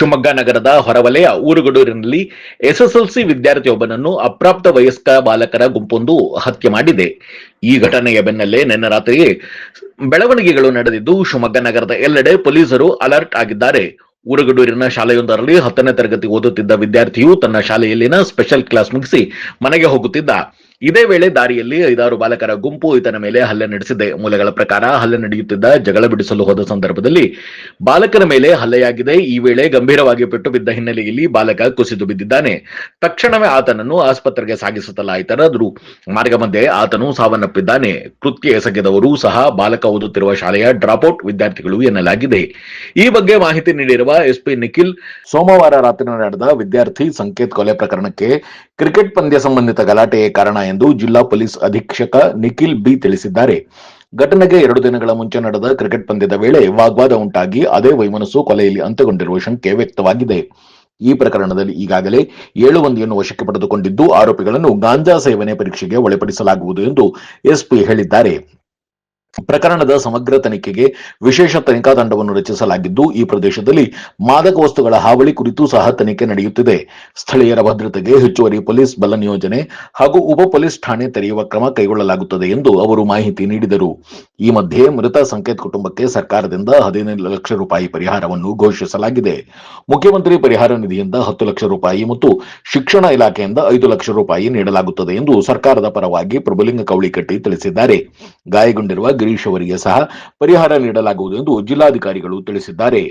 ಶಿವಮೊಗ್ಗ ನಗರದ ಹೊರವಲಯ ಊರುಗಡೂರಿನಲ್ಲಿ ಎಸ್ಎಸ್ಎಲ್ಸಿ ವಿದ್ಯಾರ್ಥಿಯೊಬ್ಬನನ್ನು ಅಪ್ರಾಪ್ತ ವಯಸ್ಕ ಬಾಲಕರ ಗುಂಪೊಂದು ಹತ್ಯೆ ಮಾಡಿದೆ. ಈ ಘಟನೆಯ ಬೆನ್ನಲ್ಲೇ ನಿನ್ನೆ ರಾತ್ರಿ ಬೆಳವಣಿಗೆಗಳು ನಡೆದಿದ್ದು, ಶಿವಮೊಗ್ಗ ನಗರದ ಎಲ್ಲೆಡೆ ಪೊಲೀಸರು ಅಲರ್ಟ್ ಆಗಿದ್ದಾರೆ. ಊರುಗಡೂರಿನ ಶಾಲೆಯೊಂದರಲ್ಲಿ 10ನೇ ತರಗತಿ ಓದುತ್ತಿದ್ದ ವಿದ್ಯಾರ್ಥಿಯು ತನ್ನ ಶಾಲೆಯಲ್ಲಿನ ಸ್ಪೆಷಲ್ ಕ್ಲಾಸ್ ಮುಗಿಸಿ ಮನೆಗೆ ಹೋಗುತ್ತಿದ್ದ. ಇದೇ ವೇಳೆ ದಾರಿಯಲ್ಲಿ 5-6 ಬಾಲಕರ ಗುಂಪು ಈತನ ಮೇಲೆ ಹಲ್ಲೆ ನಡೆಸಿದೆ. ಮೂಲಗಳ ಪ್ರಕಾರ ಹಲ್ಲೆ ನಡೆಯುತ್ತಿದ್ದ ಜಗಳ ಬಿಡಿಸಲು ಹೋದ ಸಂದರ್ಭದಲ್ಲಿ ಬಾಲಕನ ಮೇಲೆ ಹಲ್ಲೆಯಾಗಿದೆ. ಈ ವೇಳೆ ಗಂಭೀರವಾಗಿ ಪೆಟ್ಟು ಬಿದ್ದ ಹಿನ್ನೆಲೆಯಲ್ಲಿ ಬಾಲಕ ಕುಸಿದು ಬಿದ್ದಿದ್ದಾನೆ. ತಕ್ಷಣವೇ ಆತನನ್ನು ಆಸ್ಪತ್ರೆಗೆ ಸಾಗಿಸಲಾಯಿತಾದರೂ ಮಾರ್ಗ ಮಧ್ಯೆ ಆತನು ಸಾವನ್ನಪ್ಪಿದ್ದಾನೆ. ಕೃತ್ಯ ಎಸಗಿದವರು ಸಹ ಬಾಲಕ ಓದುತ್ತಿರುವ ಶಾಲೆಯ ಡ್ರಾಪ್ಔಟ್ ವಿದ್ಯಾರ್ಥಿಗಳು ಎನ್ನಲಾಗಿದೆ. ಈ ಬಗ್ಗೆ ಮಾಹಿತಿ ನೀಡಿರುವ ಎಸ್ಪಿ ನಿಖಿಲ್, ಸೋಮವಾರ ರಾತ್ರಿ ನಡೆದ ವಿದ್ಯಾರ್ಥಿ ಸಂಕೇತ್ ಕೊಲೆ ಪ್ರಕರಣಕ್ಕೆ ಕ್ರಿಕೆಟ್ ಪಂದ್ಯ ಸಂಬಂಧಿತ ಗಲಾಟೆಯೇ ಕಾರಣ ಎಂದು ಜಿಲ್ಲಾ ಪೊಲೀಸ್ ಅಧೀಕ್ಷಕ ನಿಖಿಲ್ ಬಿ ತಿಳಿಸಿದ್ದಾರೆ. ಘಟನೆಗೆ 2 ದಿನಗಳ ಮುಂಚೆ ನಡೆದ ಕ್ರಿಕೆಟ್ ಪಂದ್ಯದ ವೇಳೆ ವಾಗ್ವಾದ ಉಂಟಾಗಿ ಅದೇ ವೈಮನಸ್ಸು ಕೊಲೆಯಲ್ಲಿ ಅಂತ್ಯಗೊಂಡಿರುವ ಶಂಕೆ ವ್ಯಕ್ತವಾಗಿದೆ. ಈ ಪ್ರಕರಣದಲ್ಲಿ ಈಗಾಗಲೇ 7 ಮಂದಿಯನ್ನು ವಶಕ್ಕೆ ಪಡೆದುಕೊಂಡಿದ್ದು, ಆರೋಪಿಗಳನ್ನು ಗಾಂಜಾ ಸೇವನೆ ಪರೀಕ್ಷೆಗೆ ಒಳಪಡಿಸಲಾಗುವುದು ಎಂದು ಎಸ್ಪಿ ಹೇಳಿದ್ದಾರೆ. ಪ್ರಕರಣದ ಸಮಗ್ರ ತನಿಖೆಗೆ ವಿಶೇಷ ತನಿಖಾ ತಂಡವನ್ನು ರಚಿಸಲಾಗಿದ್ದು, ಈ ಪ್ರದೇಶದಲ್ಲಿ ಮಾದಕ ವಸ್ತುಗಳ ಹಾವಳಿ ಕುರಿತು ಸಹ ತನಿಖೆ ನಡೆಯುತ್ತಿದೆ. ಸ್ಥಳೀಯರ ಭದ್ರತೆಗೆ ಹೆಚ್ಚುವರಿ ಪೊಲೀಸ್ ಬಲ ನಿಯೋಜನೆ ಹಾಗೂ ಉಪ ಪೊಲೀಸ್ ಠಾಣೆ ತೆರೆಯುವ ಕ್ರಮ ಕೈಗೊಳ್ಳಲಾಗುತ್ತದೆ ಎಂದು ಅವರು ಮಾಹಿತಿ ನೀಡಿದರು. ಈ ಮಧ್ಯೆ ಮೃತ ಸಂಕೇತ್ ಕುಟುಂಬಕ್ಕೆ ಸರ್ಕಾರದಿಂದ 15 ಲಕ್ಷ ರೂಪಾಯಿ ಪರಿಹಾರವನ್ನು ಘೋಷಿಸಲಾಗಿದೆ. ಮುಖ್ಯಮಂತ್ರಿ ಪರಿಹಾರ ನಿಧಿಯಿಂದ 10 ಲಕ್ಷ ರೂಪಾಯಿ ಮತ್ತು ಶಿಕ್ಷಣ ಇಲಾಖೆಯಿಂದ 5 ಲಕ್ಷ ರೂಪಾಯಿ ನೀಡಲಾಗುತ್ತದೆ ಎಂದು ಸರ್ಕಾರದ ಪರವಾಗಿ ಪ್ರಭುಲಿಂಗ ಕವಳಿಕಟ್ಟಿ ತಿಳಿಸಿದ್ದಾರೆ. ಗಾಯಗೊಂಡಿರುವ ಗಿರೀಶ್ ಅವರಿಗೆ ಸಹ ಪರಿಹಾರ ನೀಡಲಾಗುವುದು ಎಂದು ಜಿಲ್ಲಾಧಿಕಾರಿಗಳು ತಿಳಿಸಿದ್ದಾರೆ.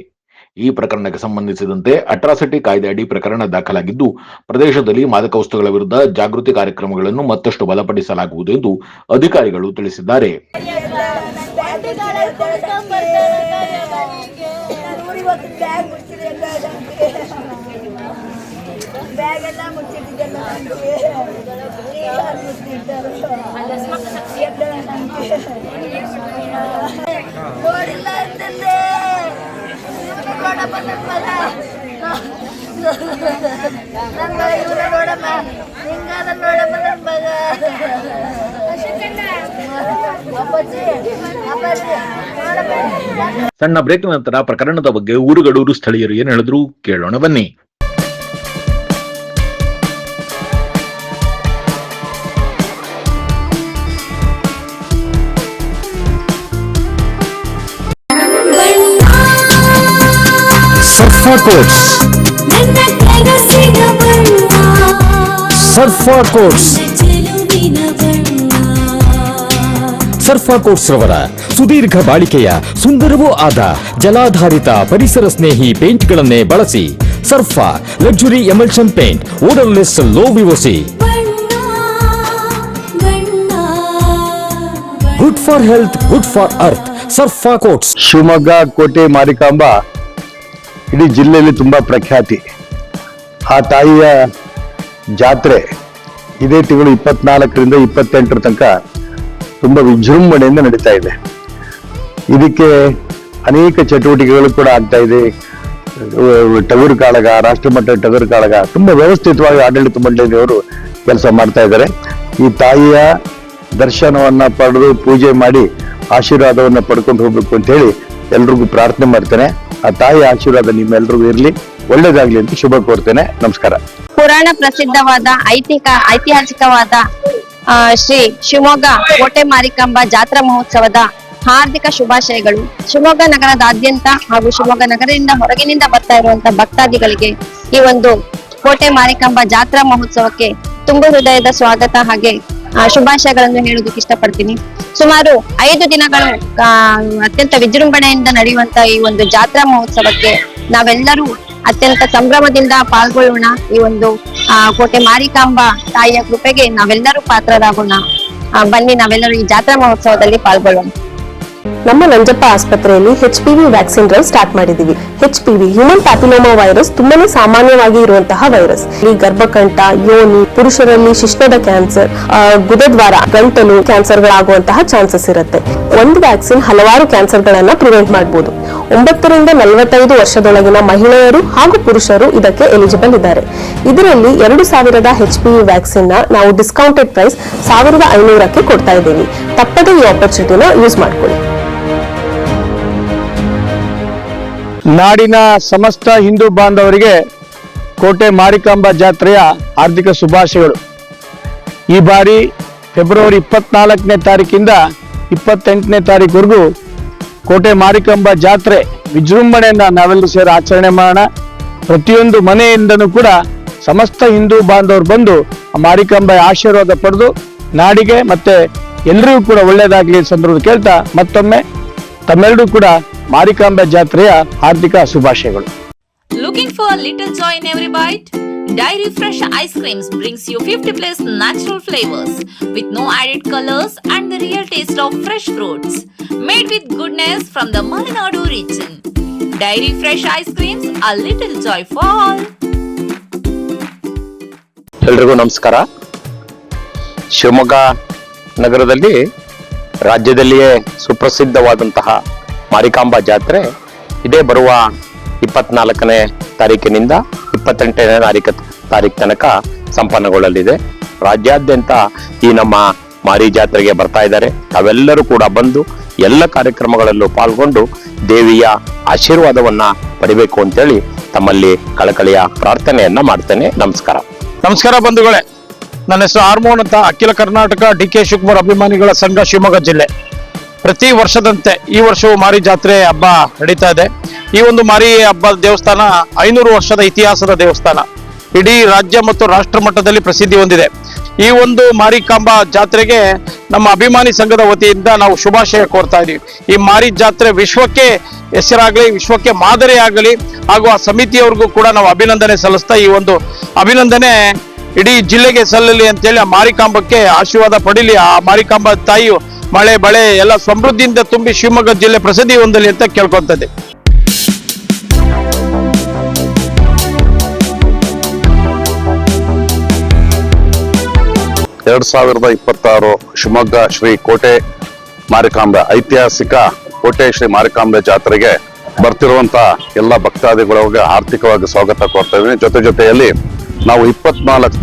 ಈ ಪ್ರಕರಣಕ್ಕೆ ಸಂಬಂಧಿಸಿದಂತೆ ಅಟ್ರಾಸಿಟಿ ಕಾಯ್ದೆ ಅಡಿ ಪ್ರಕರಣ ದಾಖಲಾಗಿದ್ದು, ಪ್ರದೇಶದಲ್ಲಿ ಮಾದಕ ವಸ್ತುಗಳ ವಿರುದ್ಧ ಜಾಗೃತಿ ಕಾರ್ಯಕ್ರಮಗಳನ್ನು ಮತ್ತಷ್ಟು ಬಲಪಡಿಸಲಾಗುವುದು ಎಂದು ಅಧಿಕಾರಿಗಳು ತಿಳಿಸಿದ್ದಾರೆ. ಸಣ್ಣ ಬ್ರೇಕ್ ನಂತರ ಪ್ರಕರಣದ ಬಗ್ಗೆ ಊರುಗಡೂರು ಸ್ಥಳೀಯರು ಏನು ಹೇಳಿದ್ರು ಕೇಳೋಣ ಬನ್ನಿ. ಸರ್ಫಾ ಕೋಟ್ಸ್ ರವರ ಸುದೀರ್ಘ ಬಾಳಿಕೆಯ ಸುಂದರವೂ ಆದ ಜಲಾಧಾರಿತ ಪರಿಸರ ಸ್ನೇಹಿ ಪೇಂಟ್ಗಳನ್ನೇ ಬಳಸಿ. Sarfa luxury emulsion paint, odourless, low VOC, good for health, good for earth. Sarfa coats. Shivamogga Kote Marikamba ಇಡೀ ಜಿಲ್ಲೆಯಲ್ಲಿ ತುಂಬಾ ಪ್ರಖ್ಯಾತಿ. ಆ ತಾಯಿಯ ಜಾತ್ರೆ ಇದೇ ತಿಂಗಳು 24ರಿಂದ 28 ತನಕ ತುಂಬಾ ವಿಜೃಂಭಣೆಯಿಂದ ನಡೀತಾ ಇದೆ. ಇದಕ್ಕೆ ಅನೇಕ ಚಟುವಟಿಕೆಗಳು ಕೂಡ ಆಗ್ತಾ ಇದೆ. ಟಗರು ಕಾಳಗ, ರಾಷ್ಟ್ರಮಟ್ಟದ ಟಗರು ಕಾಳಗ, ತುಂಬಾ ವ್ಯವಸ್ಥಿತವಾಗಿ ಆಡಳಿತ ಮಂಡಳಿಯವರು ಕೆಲಸ ಮಾಡ್ತಾ ಇದ್ದಾರೆ. ಈ ತಾಯಿಯ ದರ್ಶನವನ್ನ ಪಡೆದು ಪೂಜೆ ಮಾಡಿ ಆಶೀರ್ವಾದವನ್ನ ಪಡ್ಕೊಂಡು ಹೋಗ್ಬೇಕು ಅಂತ ಹೇಳಿ ಎಲ್ರಿಗೂ ಪ್ರಾರ್ಥನೆ ಮಾಡ್ತೇನೆ. ಆ ತಾಯಿಯ ಆಶೀರ್ವಾದ ನಿಮ್ಮೆಲ್ರಿಗೂ ಇರ್ಲಿ, ಒಳ್ಳೇದಾಗ್ಲಿ ಅಂತ ಶುಭ ಕೋರ್ತೇನೆ. ನಮಸ್ಕಾರ. ಪುರಾಣ ಪ್ರಸಿದ್ಧವಾದ ಐತಿಹಾಸಿಕವಾದ ಶ್ರೀ ಶಿವಮೊಗ್ಗ ಕೋಟೆ ಮಾರಿಕಾಂಬ ಜಾತ್ರಾ ಮಹೋತ್ಸವದ ಹಾರ್ದಿಕ ಶುಭಾಶಯಗಳು. ಶಿವಮೊಗ್ಗ ನಗರದಾದ್ಯಂತ ಹಾಗೂ ಶಿವಮೊಗ್ಗ ನಗರದಿಂದ ಹೊರಗಿನಿಂದ ಬರ್ತಾ ಇರುವಂತಹ ಭಕ್ತಾದಿಗಳಿಗೆ ಈ ಒಂದು ಕೋಟೆ ಮಾರಿಕಾಂಬ ಜಾತ್ರಾ ಮಹೋತ್ಸವಕ್ಕೆ ತುಂಬ ಹೃದಯದ ಸ್ವಾಗತ ಹಾಗೆ ಶುಭಾಶಯಗಳನ್ನು ಹೇಳೋದಕ್ಕೆ ಇಷ್ಟಪಡ್ತೀನಿ. ಸುಮಾರು 5 ದಿನಗಳು ಅತ್ಯಂತ ವಿಜೃಂಭಣೆಯಿಂದ ನಡೆಯುವಂತ ಈ ಒಂದು ಜಾತ್ರಾ ಮಹೋತ್ಸವಕ್ಕೆ ನಾವೆಲ್ಲರೂ ಅತ್ಯಂತ ಸಂಭ್ರಮದಿಂದ ಪಾಲ್ಗೊಳ್ಳೋಣ. ಈ ಒಂದು ಕೋಟೆ ಮಾರಿಕಾಂಬ ತಾಯಿಯ ಕೃಪೆಗೆ ನಾವೆಲ್ಲರೂ ಪಾತ್ರರಾಗೋಣ. ಬನ್ನಿ, ನಾವೆಲ್ಲರೂ ಈ ಜಾತ್ರಾ ಮಹೋತ್ಸವದಲ್ಲಿ ಪಾಲ್ಗೊಳ್ಳೋಣ. ನಮ್ಮ ನಂಜಪ್ಪ ಆಸ್ಪತ್ರೆಯಲ್ಲಿ HPV ವ್ಯಾಕ್ಸಿನ್ ಡ್ರೈವ್ ಸ್ಟಾರ್ಟ್ ಮಾಡಿದೀವಿ. HPV ಹ್ಯೂಮನ್ ಪ್ಯಾಪಿಲೋಮಾ ವೈರಸ್ ತುಂಬಾನೇ ಸಾಮಾನ್ಯವಾಗಿ ಇರುವಂತಹ ವೈರಸ್. ಈ ಗರ್ಭಕಂಠ, ಯೋನಿ, ಪುರುಷರಲ್ಲಿ ಶಿಶ್ನದ ಕ್ಯಾನ್ಸರ್, ಗುದದ್ವಾರ, ಗಂಟಲು ಕ್ಯಾನ್ಸರ್ಗಳಾಗುವಂತಹ ಚಾನ್ಸಸ್ ಇರುತ್ತೆ. ಒಂದು ವ್ಯಾಕ್ಸಿನ್ ಹಲವಾರು ಕ್ಯಾನ್ಸರ್ಗಳನ್ನ ಪ್ರಿವೆಂಟ್ ಮಾಡಬಹುದು. 9 ರಿಂದ 45 ವರ್ಷದೊಳಗಿನ ಮಹಿಳೆಯರು ಹಾಗೂ ಪುರುಷರು ಇದಕ್ಕೆ ಎಲಿಜಿಬಲ್ ಇದ್ದಾರೆ. ಇದರಲ್ಲಿ 2000 HPV ವ್ಯಾಕ್ಸಿನ್ ನಾವು ಡಿಸ್ಕೌಂಟೆಡ್ ಪ್ರೈಸ್ 1500ಕ್ಕೆ ಕೊಡ್ತಾ ಇದ್ದೀವಿ. ತಪ್ಪದೇ ಈ ಆಪರ್ಚುನಿಟಿನ ಯೂಸ್ ಮಾಡ್ಕೊಳ್ಳಿ. ನಾಡಿನ ಸಮಸ್ತ ಹಿಂದೂ ಬಾಂಧವರಿಗೆ ಕೋಟೆ ಮಾರಿಕಾಂಬ ಜಾತ್ರೆಯ ಹಾರ್ದಿಕ ಶುಭಾಶಯಗಳು. ಈ ಬಾರಿ ಫೆಬ್ರವರಿ 24ನೇ ತಾರೀಕಿಂದ 28ನೇ ತಾರೀಕುವರೆಗೂ ಕೋಟೆ ಮಾರಿಕಾಂಬ ಜಾತ್ರೆ ವಿಜೃಂಭಣೆಯಿಂದ ನಾವೆಲ್ಲರೂ ಸೇರಿ ಆಚರಣೆ ಮಾಡೋಣ. ಪ್ರತಿಯೊಂದು ಮನೆಯಿಂದನೂ ಕೂಡ ಸಮಸ್ತ ಹಿಂದೂ ಬಾಂಧವರು ಬಂದು ಆ ಮಾರಿಕಾಂಬ ಆಶೀರ್ವಾದ ಪಡೆದು ನಾಡಿಗೆ ಮತ್ತೆ ಎಲ್ಲರಿಗೂ ಕೂಡ ಒಳ್ಳೆಯದಾಗಲಿ ಸಂದರ್ಭ ಕೇಳ್ತಾ ಮತ್ತೊಮ್ಮೆ ತಮ್ಮೆಲ್ಲರೂ ಕೂಡ ಮಾರಿಕಾಂಬ ಜಾತ್ರೆಯ ಹಾರ್ದಿಕ ಶುಭಾಶಯಗಳು. Looking for a little joy in every bite? Dairy Fresh Ice Creams brings you 50 plus natural flavors with no added colors and the real taste of fresh fruits. Made with goodness from the Malenadu region. Dairy Fresh Ice Creams, a little joy for all. ಎಲ್ರಿಗೂ ನಮಸ್ಕಾರ. ಶಿವಮೊಗ್ಗ ನಗರದಲ್ಲಿ ರಾಜ್ಯದಲ್ಲಿಯೇ ಸುಪ್ರಸಿದ್ಧವಾದಂತಹ ಮಾರಿಕಾಂಬಾ ಜಾತ್ರೆ ಇದೇ ಬರುವ 24ನೇ ತಾರೀಕಿನಿಂದ 28ನೇ ತಾರೀಕು ತನಕ ಸಂಪನ್ನಗೊಳ್ಳಲಿದೆ. ರಾಜ್ಯಾದ್ಯಂತ ಈ ನಮ್ಮ ಮಾರಿ ಜಾತ್ರೆಗೆ ಬರ್ತಾ ಇದ್ದಾರೆ. ತಾವೆಲ್ಲರೂ ಕೂಡ ಬಂದು ಎಲ್ಲ ಕಾರ್ಯಕ್ರಮಗಳಲ್ಲೂ ಪಾಲ್ಗೊಂಡು ದೇವಿಯ ಆಶೀರ್ವಾದವನ್ನ ಪಡಿಬೇಕು ಅಂತೇಳಿ ತಮ್ಮಲ್ಲಿ ಕಳಕಳಿಯ ಪ್ರಾರ್ಥನೆಯನ್ನ ಮಾಡ್ತೇನೆ. ನಮಸ್ಕಾರ. ನಮಸ್ಕಾರ ಬಂಧುಗಳೇ, ನನ್ನ ಹೆಸರು ಹಾರ್ಮೋನ್ ಅಂತ. ಅಖಿಲ ಕರ್ನಾಟಕ ಡಿ.ಕೆ. ಶಿವಕುಮಾರ್ ಅಭಿಮಾನಿಗಳ ಸಂಘ ಶಿವಮೊಗ್ಗ ಜಿಲ್ಲೆ. ಪ್ರತಿ ವರ್ಷದಂತೆ ಈ ವರ್ಷವೂ ಮಾರಿ ಜಾತ್ರೆ ಹಬ್ಬ ನಡೀತಾ ಇದೆ. ಈ ಒಂದು ಮಾರಿ ಹಬ್ಬದ ದೇವಸ್ಥಾನ 500 ವರ್ಷದ ಇತಿಹಾಸದ ದೇವಸ್ಥಾನ. ಇಡೀ ರಾಜ್ಯ ಮತ್ತು ರಾಷ್ಟ್ರ ಮಟ್ಟದಲ್ಲಿ ಪ್ರಸಿದ್ಧಿ ಹೊಂದಿದೆ. ಈ ಒಂದು ಮಾರಿಕಾಂಬಾ ಜಾತ್ರೆಗೆ ನಮ್ಮ ಅಭಿಮಾನಿ ಸಂಘದ ವತಿಯಿಂದ ನಾವು ಶುಭಾಶಯ ಕೋರ್ತಾ ಇದೀವಿ. ಈ ಮಾರಿ ಜಾತ್ರೆ ವಿಶ್ವಕ್ಕೆ ಹೆಸರಾಗಲಿ, ವಿಶ್ವಕ್ಕೆ ಮಾದರಿ ಆಗಲಿ, ಹಾಗೂ ಆ ಸಮಿತಿಯವ್ರಿಗೂ ಕೂಡ ನಾವು ಅಭಿನಂದನೆ ಸಲ್ಲಿಸ್ತಾ ಈ ಒಂದು ಅಭಿನಂದನೆ ಇಡೀ ಜಿಲ್ಲೆಗೆ ಸಲ್ಲಲಿ ಅಂತೇಳಿ ಆ ಮಾರಿಕಾಂಬಕ್ಕೆ ಆಶೀರ್ವಾದ ಪಡೀಲಿ. ಆ ಮಾರಿಕಾಂಬ ತಾಯಿಯು ಮಳೆ ಬಳೆ ಎಲ್ಲ ಸಮೃದ್ಧಿಯಿಂದ ತುಂಬಿ ಶಿವಮೊಗ್ಗ ಜಿಲ್ಲೆ ಪ್ರಸಿದ್ಧಿ ಹೊಂದಲಿ ಅಂತ ಕೇಳ್ಕೊಂತದೆ. ಎರಡ್ 2026 ಶಿವಮೊಗ್ಗ ಶ್ರೀ ಕೋಟೆ ಮಾರಿಕಾಂಬೆ ಐತಿಹಾಸಿಕ ಕೋಟೆ ಶ್ರೀ ಮಾರಿಕಾಂಬೆ ಜಾತ್ರೆಗೆ ಬರ್ತಿರುವಂತ ಎಲ್ಲ ಭಕ್ತಾದಿಗಳಿಗೆ ಆರ್ಥಿಕವಾಗಿ ಸ್ವಾಗತ ಕೋರ್ತಾ ಇದ್ದೀನಿ. ಜೊತೆಯಲ್ಲಿ ನಾವು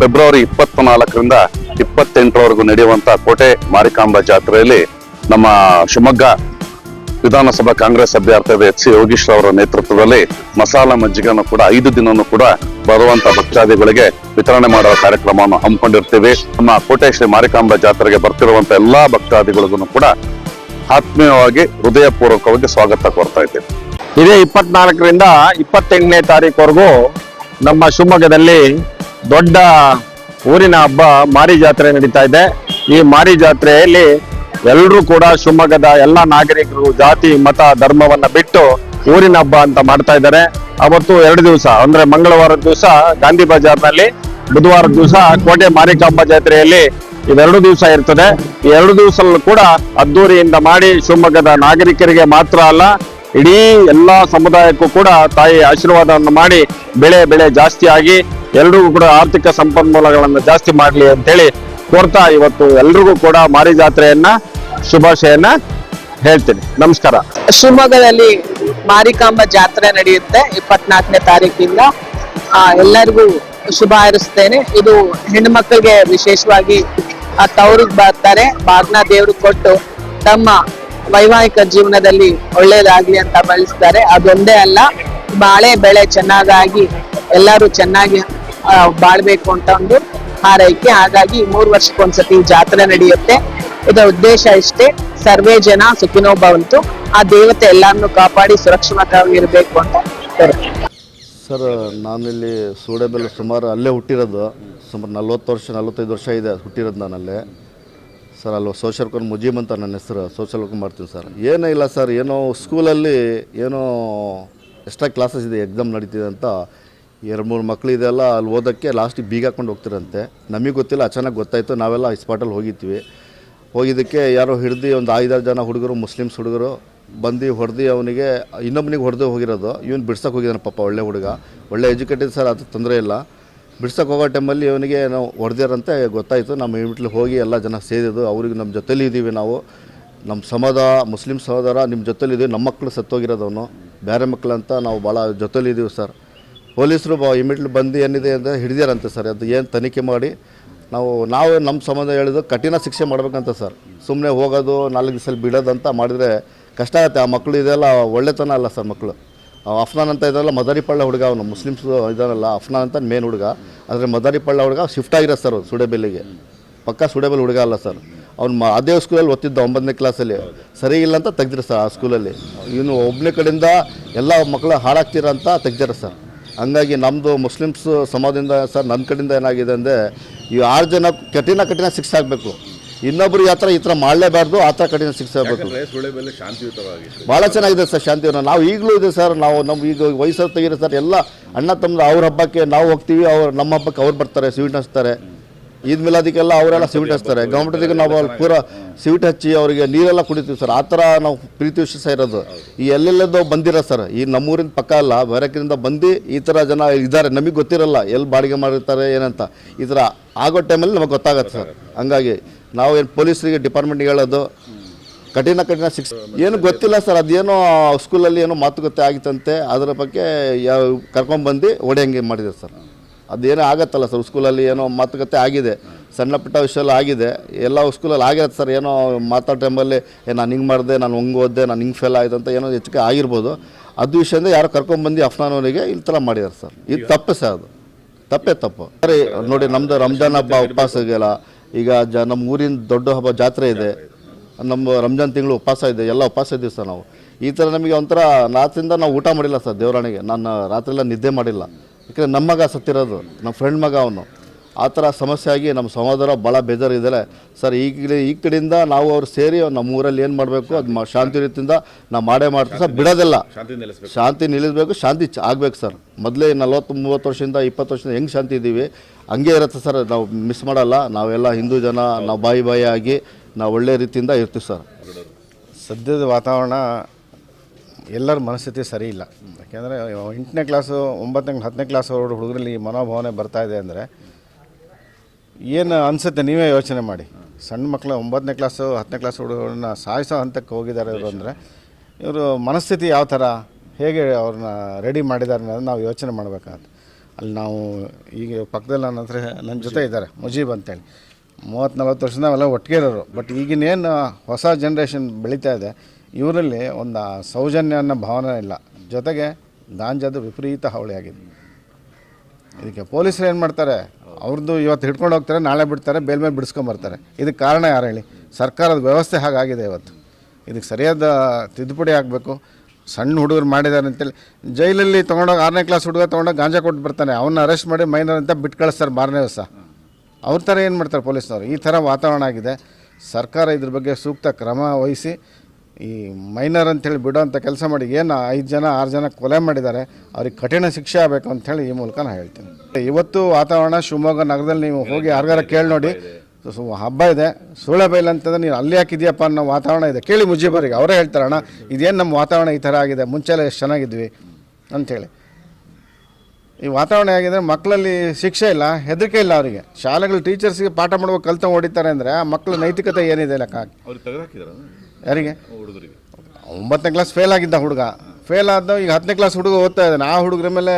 ಫೆಬ್ರವರಿ 24ರಿಂದ 28ರವರೆಗೂ ನಡೆಯುವಂತ ಕೋಟೆ ಮಾರಿಕಾಂಬಾ ಜಾತ್ರೆಯಲ್ಲಿ ನಮ್ಮ ಶಿವಮೊಗ್ಗ ವಿಧಾನಸಭಾ ಕಾಂಗ್ರೆಸ್ ಅಭ್ಯರ್ಥಿ ಎಚ್ ಸಿ ಯೋಗೀಶ್ ಅವರ ನೇತೃತ್ವದಲ್ಲಿ ಮಸಾಲ ಮಜ್ಜಿಗೆಯನ್ನು ಕೂಡ 5 ದಿನನೂ ಕೂಡ ಬರುವಂತ ಭಕ್ತಾದಿಗಳಿಗೆ ವಿತರಣೆ ಮಾಡುವ ಕಾರ್ಯಕ್ರಮವನ್ನು ಹಮ್ಮಿಕೊಂಡಿರ್ತೀವಿ. ನಮ್ಮ ಕೋಟೆ ಶ್ರೀ ಮಾರಿಕಾಂಬಾ ಜಾತ್ರೆಗೆ ಬರ್ತಿರುವಂತ ಎಲ್ಲಾ ಭಕ್ತಾದಿಗಳಿಗೂ ಕೂಡ ಆತ್ಮೀಯವಾಗಿ ಹೃದಯಪೂರ್ವಕವಾಗಿ ಸ್ವಾಗತ ಕೋರ್ತಾ ಇದ್ದೀವಿ. ಇದೇ 24ರಿಂದ 28ನೇ ತಾರೀಕುವರೆಗೂ ನಮ್ಮ ಶಿವಮೊಗ್ಗದಲ್ಲಿ ದೊಡ್ಡ ಊರಿನ ಹಬ್ಬ ಮಾರಿ ಜಾತ್ರೆ ನಡೀತಾ ಇದೆ. ಈ ಮಾರಿ ಜಾತ್ರೆಯಲ್ಲಿ ಎಲ್ಲರೂ ಕೂಡ ಶಿವಮೊಗ್ಗದ ಎಲ್ಲ ನಾಗರಿಕರು ಜಾತಿ ಮತ ಧರ್ಮವನ್ನ ಬಿಟ್ಟು ಊರಿನ ಹಬ್ಬ ಅಂತ ಮಾಡ್ತಾ ಇದ್ದಾರೆ. ಅವತ್ತು 2 ದಿವಸ ಅಂದ್ರೆ ಮಂಗಳವಾರದ ದಿವಸ ಗಾಂಧಿ ಬಜಾರ್ನಲ್ಲಿ, ಬುಧವಾರದ ದಿವಸ ಕೋಟೆ ಮಾರಿಕಾಂಬಾ ಜಾತ್ರೆಯಲ್ಲಿ ಇವೆರಡು ದಿವಸ ಇರ್ತದೆ. ಈ 2 ದಿವಸಲ್ಲೂ ಕೂಡ ಅದ್ದೂರಿಯಿಂದ ಮಾಡಿ ಶಿವಮೊಗ್ಗದ ನಾಗರಿಕರಿಗೆ ಮಾತ್ರ ಅಲ್ಲ, ಇಡೀ ಎಲ್ಲಾ ಸಮುದಾಯಕ್ಕೂ ಕೂಡ ತಾಯಿ ಆಶೀರ್ವಾದವನ್ನು ಮಾಡಿ ಬೆಳೆ ಜಾಸ್ತಿ ಆಗಿ ಎಲ್ರಿಗೂ ಕೂಡ ಆರ್ಥಿಕ ಸಂಪನ್ಮೂಲಗಳನ್ನು ಜಾಸ್ತಿ ಮಾಡ್ಲಿ ಅಂತೇಳಿ ಕೋರ್ತಾ ಇವತ್ತು ಎಲ್ರಿಗೂ ಕೂಡ ಮಾರಿ ಜಾತ್ರೆಯನ್ನ ಶುಭಾಶಯನ ಹೇಳ್ತೀನಿ. ನಮಸ್ಕಾರ. ಶಿವಮೊಗ್ಗದಲ್ಲಿ ಮಾರಿಕಾಂಬಾ ಜಾತ್ರೆ ನಡೆಯುತ್ತೆ 24ನೇ ತಾರೀಕಿಂದ. ಎಲ್ಲರಿಗೂ ಶುಭ ಹಾರೈಸ್ತೇನೆ. ಇದು ಹೆಣ್ಣು ಮಕ್ಕಳಿಗೆ ವಿಶೇಷವಾಗಿ ತವರಿಗೆ ಬರ್ತಾರೆ, ಬಾಗ್ನ ದೇವ್ರು ಕೊಟ್ಟು ತಮ್ಮ ವೈವಾಹಿಕ ಜೀವನದಲ್ಲಿ ಒಳ್ಳೇದಾಗ್ಲಿ ಅಂತ ಬಯಸ್ತಾರೆ. ಅದೊಂದೇ ಅಲ್ಲ, ಬಾಳೆ ಬೆಳೆ ಚೆನ್ನಾಗಿ ಎಲ್ಲರೂ ಚೆನ್ನಾಗಿ ಬಾಳ್ಬೇಕು ಅಂತ ಒಂದು ಹಾರೈಕೆ. ಹಾಗಾಗಿ 3 ವರ್ಷಕ್ಕೊಂದ್ಸತಿ ಜಾತ್ರೆ ನಡೆಯುತ್ತೆ. ಇದರ ಉದ್ದೇಶ ಇಷ್ಟೇ, ಸರ್ವೇ ಜನ ಸುಖಿನೋ ಭವಂತು. ಆ ದೇವತೆ ಎಲ್ಲರನ್ನು ಕಾಪಾಡಿ ಸುರಕ್ಷಿತವಾಗಿರ್ಬೇಕು ಅಂತ ಸರ್. ನಾನಿಲ್ಲಿ ಸೂಳೆಬೆಲೆ ಸುಮಾರು ಅಲ್ಲೇ ಹುಟ್ಟಿರೋದು. ಸುಮಾರು 45 ವರ್ಷ ಇದೆ ಹುಟ್ಟಿರೋದು ನಾನಲ್ಲೇ ಸರ್. ಅಲ್ಲಿ ಸೋಷಲ್ ವರ್ಕರ್ ಮುಜೀಮ್ ಅಂತ ನನ್ನ ಹೆಸರು, ಸೋಷಲ್ ವರ್ಕ್ ಮಾಡ್ತೀನಿ ಸರ್. ಏನೂ ಇಲ್ಲ ಸರ್, ಏನೋ ಸ್ಕೂಲಲ್ಲಿ ಏನೋ ಎಕ್ಸ್ಟ್ರಾ ಕ್ಲಾಸಸ್ ಇದೆ, ಎಕ್ಸಾಮ್ ನಡೀತಿದೆ ಅಂತ 2-3 ಮಕ್ಕಳು ಇದೆಲ್ಲ ಅಲ್ಲಿ ಓದೋಕ್ಕೆ ಲಾಸ್ಟಿಗೆ ಬೀಗ ಹಾಕೊಂಡು ಹೋಗ್ತಿರಂತೆ. ನಮಗೆ ಗೊತ್ತಿಲ್ಲ, ಅಚಾನಕ್ ಗೊತ್ತಾಯಿತು. ನಾವೆಲ್ಲ ಸ್ಪಾಟಲ್ಲಿ ಹೋಗಿದ್ದಕ್ಕೆ ಯಾರೋ ಹಿಡ್ದು ಒಂದು 5-6 ಜನ ಹುಡುಗರು, ಮುಸ್ಲಿಮ್ಸ್ ಹುಡುಗರು ಬಂದು ಹೊಡೆದು ಅವನಿಗೆ ಇನ್ನೊಬ್ಬನಿಗೆ ಹೊಡೆದು ಹೋಗಿರೋದು. ಇವನು ಬಿಡ್ಸೋಕೆ ಹೋಗಿದ್ದಾನೆ ಪಾಪ, ಒಳ್ಳೆ ಹುಡುಗ, ಒಳ್ಳೆ ಎಜುಕೇಟೆಡ್ ಸರ್, ಅದು ತೊಂದರೆ ಇಲ್ಲ. ಬಿಡ್ಸೋಕೆ ಹೋಗೋ ಟೈಮಲ್ಲಿ ಇವನಿಗೆ ನಾವು ಹೊಡೆದಿರಂತೆ ಗೊತ್ತಾಯಿತು. ನಮ್ಮ ಇಮಿಟ್ಲಿ ಹೋಗಿ ಎಲ್ಲ ಜನ ಸೇರಿದ್ದು. ಅವ್ರಿಗೆ ನಮ್ಮ ಜೊತೇಲಿ ಇದ್ದೀವಿ ನಾವು, ನಮ್ಮ ಮುಸ್ಲಿಂ ಸಹೋದರ ನಿಮ್ಮ ಜೊತೆಲಿದ್ದೀವಿ. ನಮ್ಮ ಮಕ್ಕಳು ಸತ್ತೋಗಿರೋದವನು, ಬೇರೆ ಮಕ್ಕಳಂತ ನಾವು ಭಾಳ ಜೊತೆಲಿದ್ದೀವಿ ಸರ್. ಪೊಲೀಸರು ಇಮಿಟ್ಲಿ ಬಂದು ಏನಿದೆ ಅಂತ ಹಿಡಿದ್ಯಾರಂತೆ ಸರ್. ಅದು ಏನು ತನಿಖೆ ಮಾಡಿ ನಾವು ನಮ್ಮ ಸಂಬಂಧ ಹೇಳಿದ್ದು ಕಠಿಣ ಶಿಕ್ಷೆ ಮಾಡಬೇಕಂತ ಸರ್. ಸುಮ್ಮನೆ ಹೋಗೋದು 4 ದಿವಸದಲ್ಲಿ ಬಿಡೋದಂತ ಮಾಡಿದರೆ ಕಷ್ಟ ಆಗುತ್ತೆ. ಆ ಮಕ್ಕಳು ಇದೆಲ್ಲ ಒಳ್ಳೆತನ ಅಲ್ಲ ಸರ್. ಮಕ್ಕಳು ಅಫ್ನಾನ್ ಅಂತ ಇದ್ದಾರಲ್ಲ, ಮದರಿಪಳ್ಳ ಹುಡುಗ, ಅವನು ಮುಸ್ಲಿಮ್ಸ್ ಇದ್ದಾನಲ್ಲ ಅಫ್ನಾನ್ ಅಂತ ಮೇನ್ ಹುಡುಗ. ಆದರೆ ಮದರಿಪಳ್ಳ ಹುಡುಗ ಶಿಫ್ಟ್ ಆಗಿರೋದು ಸರ್ ಸುಡೇಬೆಲ್ಲಿಗೆ. ಪಕ್ಕಾ ಸುಡೇಬೆಲ್ ಹುಡುಗ ಅಲ್ಲ ಸರ್. ಅವ್ನು ಅದೇ ಸ್ಕೂಲಲ್ಲಿ ಓದ್ತಿದ್ದ 9ನೇ ಕ್ಲಾಸಲ್ಲಿ. ಸರಿ ಇಲ್ಲ ಅಂತ ತೆಗ್ದಿರ ಸರ್ ಆ ಸ್ಕೂಲಲ್ಲಿ. ಇವನು ಒಬ್ಬನೇ ಕಡೆಯಿಂದ ಎಲ್ಲ ಮಕ್ಕಳು ಹಾಳಾಗ್ತೀರ ಅಂತ ತೆಗ್ದಿರ ಸರ್. ಹಂಗಾಗಿ ನಮ್ಮದು ಮುಸ್ಲಿಮ್ಸ್ ಸಮಾಜದಿಂದ ಸರ್ ನನ್ನ ಕಡೆಯಿಂದ ಏನಾಗಿದೆ ಅಂದರೆ ಈ 6 ಜನ ಕಠಿಣ ಶಿಕ್ಷೆ ಆಗಬೇಕು. ಇನ್ನೊಬ್ರು ಈ ಥರ ಮಾಡಲೇಬಾರ್ದು, ಆ ಥರ ಕಠಿಣ ಶಿಕ್ಷೆ ಆಗಬೇಕು. ಭಾಳ ಚೆನ್ನಾಗಿದೆ ಸರ್ ಶಾಂತಿವನ. ನಾವು ಈಗಲೂ ಇದೆ ಸರ್. ನಮ್ಮ ಈಗ ವಯಸ್ಸಲ್ಲಿ ತೆಗೀರಿ ಸರ್. ಎಲ್ಲ ಅಣ್ಣ ತಮ್ಮದು ಅವ್ರ ಹಬ್ಬಕ್ಕೆ ನಾವು ಹೋಗ್ತೀವಿ, ನಮ್ಮ ಹಬ್ಬಕ್ಕೆ ಅವ್ರು ಬರ್ತಾರೆ, ಸ್ವೀಟ್ ಹಚ್ತಾರೆ. ಈದ್ ಮಿಲಾದಿಗೆಲ್ಲ ಅವರೆಲ್ಲ ಸ್ವೀಟ್ ಹಚ್ತಾರೆ. ಗೌರ್ಮೆಂಟಿಗೆ ನಾವು ಅಲ್ಲಿ ಪೂರ ಸ್ವೀಟ್ ಹಚ್ಚಿ ಅವರಿಗೆ ನೀರೆಲ್ಲ ಕುಡಿತೀವಿ ಸರ್. ಆ ಥರ ನಾವು ಪ್ರೀತಿ ವಿಶ್ವಾಸ ಇರೋದು. ಈ ಎಲ್ಲೆಲ್ಲದೋ ಬಂದಿರೋ ಸರ್, ಈ ನಮ್ಮೂರಿನ ಪಕ್ಕ ಅಲ್ಲ ಬೇರೆ ಕಡೆಯಿಂದ ಬಂದು ಈ ಥರ ಜನ ಇದ್ದಾರೆ. ನಮಗೆ ಗೊತ್ತಿರಲ್ಲ ಎಲ್ಲಿ ಬಾಡಿಗೆ ಮಾಡಿರ್ತಾರೆ ಏನಂತ. ಈ ಥರ ಆಗೋ ಟೈಮಲ್ಲಿ ನಮಗೆ ಗೊತ್ತಾಗತ್ತೆ ಸರ್. ಹಂಗಾಗಿ ನಾವು ಏನು ಪೊಲೀಸರಿಗೆ ಡಿಪಾರ್ಟ್ಮೆಂಟ್ಗೆ ಹೇಳೋದು ಕಠಿಣ ಶಿಕ್ಷೆ ಏನು ಗೊತ್ತಿಲ್ಲ ಸರ್. ಅದೇನೋ ಸ್ಕೂಲಲ್ಲಿ ಏನೋ ಮಾತುಕತೆ ಆಗಿತ್ತಂತೆ, ಅದರ ಬಗ್ಗೆ ಕರ್ಕೊಂಡ್ಬಂದು ಹೊಡೆಯಂಗೆ ಮಾಡಿದೆ ಸರ್. ಅದೇನೋ ಆಗತ್ತಲ್ಲ ಸರ್, ಸ್ಕೂಲಲ್ಲಿ ಏನೋ ಮಾತುಕತೆ ಆಗಿದೆ, ಸಣ್ಣ ಪುಟ್ಟ ವಿಷಯ ಆಗಿದೆ. ಎಲ್ಲ ಸ್ಕೂಲಲ್ಲಿ ಆಗಿರುತ್ತೆ ಸರ್. ಏನೋ ಮಾತಾಡೋ ಟೈಮಲ್ಲಿ ನಾನು ಹಿಂಗೆ ಮಾಡಿದೆ, ನಾನು ಹಂಗೆ ಓದಿದೆ, ನಾನು ಹಿಂಗೆ ಫೇಲ್ ಆಯಿತು ಅಂತ ಏನೋ ಹೆಚ್ಚಿಗೆ ಆಗಿರ್ಬೋದು. ಅದು ವಿಷಯದಿಂದ ಯಾರೋ ಕರ್ಕೊಂಡ್ಬಂದು ಅಫ್ನಾನವರಿಗೆ ಈ ಥರ ಮಾಡಿದ್ದಾರೆ ಸರ್. ಇದು ತಪ್ಪು ಸರ್, ಅದು ತಪ್ಪು ಸರಿ. ನೋಡಿ ನಮ್ಮದು ರಂಜಾನ್ ಹಬ್ಬ ಉಪವಾಸ ಇದೆಯಲ್ಲ, ಈಗ ನಮ್ಮ ಊರಿನ ದೊಡ್ಡ ಹಬ್ಬ ಜಾತ್ರೆ ಇದೆ, ನಮ್ಮ ರಂಜಾನ್ ತಿಂಗಳು ಉಪವಾಸ ಇದೆ, ಎಲ್ಲ ಉಪವಾಸ ಇದ್ದೀವಿ ಸರ್ ನಾವು. ಈ ಥರ ನಮಗೆ ಒಂಥರ ರಾತ್ರಿಯಿಂದ ನಾವು ಊಟ ಮಾಡಿಲ್ಲ ಸರ್ ದೇವರಾಣಿಗೆ. ನಾನು ರಾತ್ರಿಯೆಲ್ಲ ನಿದ್ದೆ ಮಾಡಿಲ್ಲ. ಯಾಕಂದರೆ ನಮ್ಮ ಮಗ ಸತ್ತಿರೋದು, ನಮ್ಮ ಫ್ರೆಂಡ್ ಮಗ ಅವನು. ಆ ಥರ ಸಮಸ್ಯೆ ಆಗಿ ನಮ್ಮ ಸಹೋದರ ಭಾಳ ಬೇಜಾರಿದ್ದಾರೆ ಸರ್. ಈ ಕಡೆಯಿಂದ ನಾವು ಅವ್ರು ಸೇರಿ ನಮ್ಮ ಊರಲ್ಲಿ ಏನು ಮಾಡಬೇಕು ಅದು ಶಾಂತಿ ರೀತಿಯಿಂದ ನಾವು ಮಾಡ್ತೀವಿ ಸರ್. ಬಿಡೋದಿಲ್ಲ, ಶಾಂತಿ ನಿಲ್ಲಿಸಬೇಕು, ಶಾಂತಿ ಆಗಬೇಕು ಸರ್. ಮೊದಲೇ 40-30 ವರ್ಷದಿಂದ 20 ವರ್ಷದಿಂದ ಹೆಂಗೆ ಶಾಂತಿ ಇದ್ದೀವಿ ಹಂಗೆ ಇರುತ್ತೆ ಸರ್. ನಾವು ಮಿಸ್ ಮಾಡಲ್ಲ. ನಾವೆಲ್ಲ ಹಿಂದೂ ಜನ, ನಾವು ಬಾಯಿ ಆಗಿ ನಾವು ಒಳ್ಳೆ ರೀತಿಯಿಂದ ಇರ್ತೀವಿ ಸರ್. ಸದ್ಯದ ವಾತಾವರಣ ಎಲ್ಲರ ಮನಸ್ಥಿತಿ ಸರಿ ಇಲ್ಲ. ಯಾಕೆಂದರೆ 8ನೇ ಕ್ಲಾಸು 9ನೇ 10ನೇ ಕ್ಲಾಸ್ ಹುಡುಗರಲ್ಲಿ ಮನೋಭಾವನೆ ಬರ್ತಾ ಇದೆ ಅಂದರೆ ಏನು ಅನಿಸುತ್ತೆ ನೀವೇ ಯೋಚನೆ ಮಾಡಿ. ಸಣ್ಣ ಮಕ್ಕಳು 9ನೇ ಕ್ಲಾಸು 10ನೇ ಕ್ಲಾಸ್ ಹುಡುಗರನ್ನ ಸಾಯಿಸೋ ಹಂತಕ್ಕೆ ಹೋಗಿದ್ದಾರೆ ಇವರು ಅಂದರೆ ಇವರು ಮನಸ್ಥಿತಿ ಯಾವ ಥರ ಹೇಗೆ ಅವ್ರನ್ನ ರೆಡಿ ಮಾಡಿದ್ದಾರೆ ಅನ್ನೋದು ನಾವು ಯೋಚನೆ ಮಾಡಬೇಕಾಗುತ್ತೆ. ಅಲ್ಲಿ ನಾವು ಈಗ ಪಕ್ಕದಲ್ಲಿ ನನ್ನ ಜೊತೆ ಇದ್ದಾರೆ ಮುಜೀಬ್ ಅಂತೇಳಿ, 30-40 ವರ್ಷದಿಂದ ಅವೆಲ್ಲ ಒಟ್ಟಿಗೆ ಇರೋರು. ಬಟ್ ಈಗಿನೇನು ಹೊಸ ಜನ್ರೇಷನ್ ಬೆಳೀತಾ ಇದೆ ಇವರಲ್ಲಿ ಒಂದು ಸೌಜನ್ಯ ಅನ್ನೋ ಭಾವನೆ ಇಲ್ಲ. ಜೊತೆಗೆ ಗಾಂಜಾದು ವಿಪರೀತ ಹಾವಳಿ ಆಗಿದೆ. ಇದಕ್ಕೆ ಪೊಲೀಸರು ಏನು ಮಾಡ್ತಾರೆ, ಅವ್ರದ್ದು ಇವತ್ತು ಹಿಡ್ಕೊಂಡು ಹೋಗ್ತಾರೆ, ನಾಳೆ ಬಿಡ್ತಾರೆ, ಮೇಲೆ ಬಿಡಿಸ್ಕೊಂಬರ್ತಾರೆ. ಇದಕ್ಕೆ ಕಾರಣ ಯಾರು ಹೇಳಿ? ಸರ್ಕಾರದ ವ್ಯವಸ್ಥೆ ಹಾಗಾಗಿದೆ ಇವತ್ತು. ಇದಕ್ಕೆ ಸರಿಯಾದ ತಿದ್ದುಪಡಿ ಆಗಬೇಕು. ಸಣ್ಣ ಹುಡುಗರು ಮಾಡಿದ್ದಾರೆ ಅಂತೇಳಿ ಜೈಲಲ್ಲಿ ತೊಗೊಂಡೋಗಿ 6ನೇ ಕ್ಲಾಸ್ ಹುಡುಗ ತೊಗೊಂಡೋಗಿ ಗಾಂಜಾ ಕೊಟ್ಟು ಬರ್ತಾನೆ, ಅವನ್ನ ಅರೆಸ್ಟ್ ಮಾಡಿ ಮೈನರ್ ಅಂತ ಬಿಟ್ಟು ಕಳಿಸ್ತಾರೆ 2ನೇ ದಿವಸ. ಅವ್ರ ಥರ ಏನು ಮಾಡ್ತಾರೆ ಪೊಲೀಸ್ನವರು? ಈ ಥರ ವಾತಾವರಣ ಆಗಿದೆ. ಸರ್ಕಾರ ಇದ್ರ ಬಗ್ಗೆ ಸೂಕ್ತ ಕ್ರಮ ವಹಿಸಿ ಈ ಮೈನರ್ ಅಂಥೇಳಿ ಬಿಡೋಂಥ ಕೆಲಸ ಮಾಡಿ. ಏನು 5 ಜನ 6 ಜನ ಕೊಲೆ ಮಾಡಿದ್ದಾರೆ, ಅವ್ರಿಗೆ ಕಠಿಣ ಶಿಕ್ಷೆ ಆಗಬೇಕು ಅಂಥೇಳಿ ಈ ಮೂಲಕ ನಾನು ಹೇಳ್ತೀನಿ. ಇವತ್ತು ವಾತಾವರಣ ಶಿವಮೊಗ್ಗ ನಗರದಲ್ಲಿ ನೀವು ಹೋಗಿ ಯಾರಿಗಾರ ಕೇಳಿ ನೋಡಿ, ಹಬ್ಬ ಇದೆ ಸೂಳೆಬೈಲ್ ಅಂತಂದ್ರೆ ನೀನು ಅಲ್ಲಿ ಹಾಕಿದ್ಯಪ್ಪ ಅನ್ನೋ ವಾತಾವರಣ ಇದೆ. ಕೇಳಿ ಮುಜೀಬರಿಗೆ, ಅವರೇ ಹೇಳ್ತಾರೆ ಅಣ್ಣ ಇದೇನು ನಮ್ಮ ವಾತಾವರಣ ಈ ಥರ ಆಗಿದೆ, ಮುಂಚೆಲ್ಲ ಎಷ್ಟು ಚೆನ್ನಾಗಿದ್ವಿ ಅಂಥೇಳಿ. ಈ ವಾತಾವರಣ ಹೇಗಿದ್ರೆ ಮಕ್ಕಳಲ್ಲಿ ಶಿಕ್ಷೆ ಇಲ್ಲ, ಹೆದರಿಕೆ ಇಲ್ಲ ಅವರಿಗೆ. ಶಾಲೆಗಳು ಟೀಚರ್ಸ್ಗೆ ಪಾಠ ಮಾಡುವ ಕಲ್ತ ಹೊಡಿತಾರೆ ಅಂದರೆ ಆ ಮಕ್ಕಳ ನೈತಿಕತೆ ಏನಿದೆ ಲೆಕ್ಕ ಹಾಕಿ. ಯಾರಿಗೆ? 9ನೇ ಕ್ಲಾಸ್ ಫೇಲ್ ಆಗಿದ್ದ ಹುಡುಗ, ಫೇಲ್ ಆದ ಈಗ 10ನೇ ಕ್ಲಾಸ್ ಹುಡುಗ ಓದ್ತಾ ಇದ್ದಾನೆ. ಆ ಹುಡುಗರ ಮೇಲೆ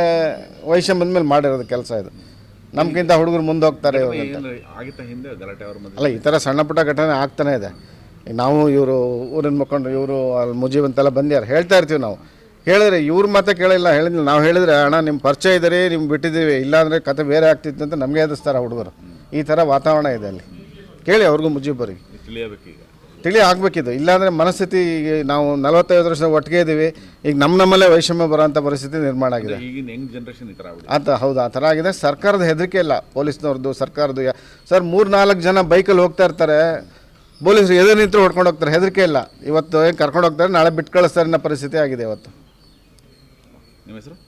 ವೈಷಮ್ಯ ಬಂದಮೇಲೆ ಮಾಡಿರೋದು ಕೆಲಸ ಇದು. ನಮ್ಗಿಂತ ಹುಡುಗರು ಮುಂದೆ ಹೋಗ್ತಾರೆ. ಅಲ್ಲ, ಈ ಥರ ಸಣ್ಣ ಪುಟ್ಟ ಘಟನೆ ಆಗ್ತಾನೆ ಇದೆ. ನಾವು ಇವರು ಊರಿನ ಮುಖಂಡರು ಇವರು ಅಲ್ಲಿ ಮುಜೀಬ್ ಅಂತೆಲ್ಲ ಬಂದ್ಯಾರು ಹೇಳ್ತಾ ಇರ್ತೀವಿ. ನಾವು ಹೇಳಿದ್ರೆ ಇವ್ರ ಮಾತ್ರ ಕೇಳಿಲ್ಲ, ಹೇಳಿದ್ವಿ. ನಾವು ಹೇಳಿದ್ರೆ ಅಣ್ಣ ನಿಮ್ಮ ಪರಿಚಯ ಇದ್ದೀರಿ, ನಿಮ್ಗೆ ಬಿಟ್ಟಿದ್ದೀವಿ, ಇಲ್ಲಾಂದರೆ ಕತೆ ಬೇರೆ ಆಗ್ತಿತ್ತು ಅಂತ ನಮಗೆ ಎದುರಿಸ್ತಾರೆ ಹುಡುಗರು. ಈ ಥರ ವಾತಾವರಣ ಇದೆ ಅಲ್ಲಿ. ಕೇಳಿ ಅವ್ರಿಗೂ ಮುಜೀಬರಿಗೆ ತಿಳಿ ಆಗಬೇಕಿದ್ದು. ಇಲ್ಲಾಂದರೆ ಮನಸ್ಥಿತಿ ನಾವು 45 ವರ್ಷದ ಒಟ್ಟಿಗೆ ಇದ್ದೀವಿ, ಈಗ ನಮ್ಮಲ್ಲೇ ವೈಷಮ್ಯ ಬರೋಂಥ ಪರಿಸ್ಥಿತಿ ನಿರ್ಮಾಣ ಆಗಿದೆ. ಹೌದು, ಆ ಥರ ಆಗಿದೆ. ಸರ್ಕಾರದ ಹೆದರಿಕೆ ಇಲ್ಲ ಪೊಲೀಸ್ನವ್ರದ್ದು, ಸರ್ಕಾರದ್ದು. ಸರ್ 3-4 ಜನ ಬೈಕಲ್ಲಿ ಹೋಗ್ತಾ ಇರ್ತಾರೆ, ಪೊಲೀಸರು ಎದುರು ನಿಂತರು ಹೊಡ್ಕೊಂಡು ಹೋಗ್ತಾರೆ, ಹೆದರಿಕೆ ಇಲ್ಲ. ಇವತ್ತು ಏನು ಕರ್ಕೊಂಡು ಹೋಗ್ತಾರೆ, ನಾಳೆ ಬಿಟ್ಟು ಕಳಿಸ್ತಾರೆ ಅನ್ನೋ ಪರಿಸ್ಥಿತಿ ಆಗಿದೆ ಇವತ್ತು. ನಿಮ್ಮ ಹೆಸರು?